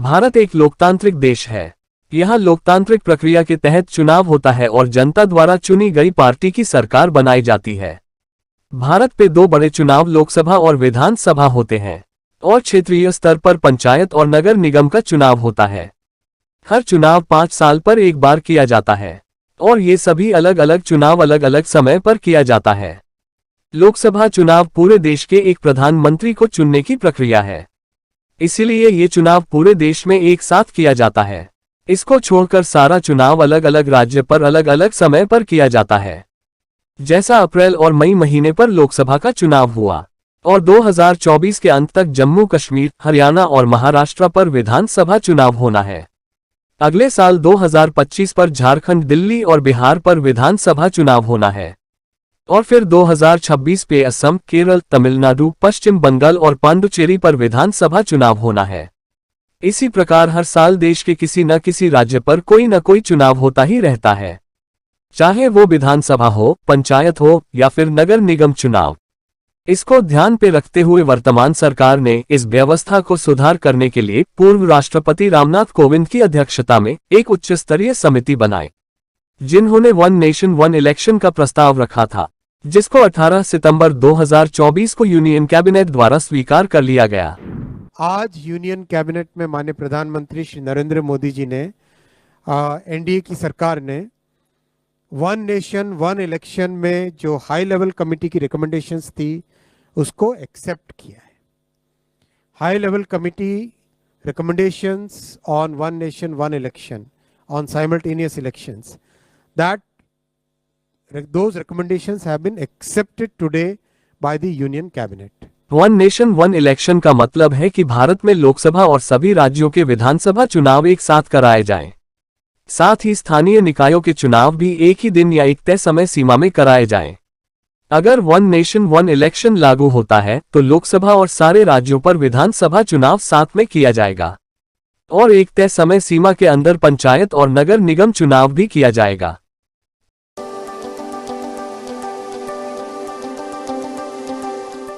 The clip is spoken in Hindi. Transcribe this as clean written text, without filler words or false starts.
भारत एक लोकतांत्रिक देश है। यहाँ लोकतांत्रिक प्रक्रिया के तहत चुनाव होता है और जनता द्वारा चुनी गई पार्टी की सरकार बनाई जाती है। भारत पे दो बड़े चुनाव लोकसभा और विधानसभा होते हैं और क्षेत्रीय स्तर पर पंचायत और नगर निगम का चुनाव होता है। हर चुनाव 5 साल पर एक बार किया जाता है और ये सभी अलग अलग चुनाव अलग अलग समय पर किया जाता है। लोकसभा चुनाव पूरे देश के एक प्रधानमंत्री को चुनने की प्रक्रिया है, इसीलिए ये चुनाव पूरे देश में एक साथ किया जाता है। इसको छोड़कर सारा चुनाव अलग अलग राज्य पर अलग अलग समय पर किया जाता है। जैसा अप्रैल और मई महीने पर लोकसभा का चुनाव हुआ और 2024 के अंत तक जम्मू कश्मीर, हरियाणा और महाराष्ट्र पर विधानसभा चुनाव होना है। अगले साल 2025 पर झारखंड, दिल्ली और बिहार पर विधानसभा चुनाव होना है और फिर 2026 पे असम, केरल, तमिलनाडु, पश्चिम बंगाल और पांडुचेरी पर विधानसभा चुनाव होना है। इसी प्रकार हर साल देश के किसी न किसी राज्य पर कोई न कोई चुनाव होता ही रहता है, चाहे वो विधानसभा हो, पंचायत हो या फिर नगर निगम चुनाव। इसको ध्यान पे रखते हुए वर्तमान सरकार ने इस व्यवस्था को सुधार करने के लिए पूर्व राष्ट्रपति रामनाथ कोविंद की अध्यक्षता में एक उच्च स्तरीय समिति बनाई, जिन्होंने वन नेशन वन इलेक्शन का प्रस्ताव रखा था, जिसको 18 सितंबर 2024 को यूनियन कैबिनेट द्वारा स्वीकार कर लिया गया। आज यूनियन कैबिनेट में माननीय प्रधानमंत्री श्री नरेंद्र मोदी जी ने एनडीए की सरकार ने वन नेशन वन इलेक्शन में जो हाई लेवल कमेटी की रिकमेंडेशंस थी उसको एक्सेप्ट किया है। High level committee recommendations on one nation one election on simultaneous elections, that those recommendations have been accepted today by the union cabinet. One nation one election का मतलब है कि भारत में लोकसभा और सभी राज्यों के विधानसभा चुनाव एक साथ कराए जाएं। साथ ही स्थानीय निकायों के चुनाव भी एक ही दिन या एक तय समय सीमा में कराए जाएं। अगर वन नेशन वन इलेक्शन लागू होता है तो लोकसभा और सारे राज्यों पर विधानसभा चुनाव साथ में किया जाएगा और एक तय समय सीमा के अंदर पंचायत और नगर निगम चुनाव भी किया जाएगा।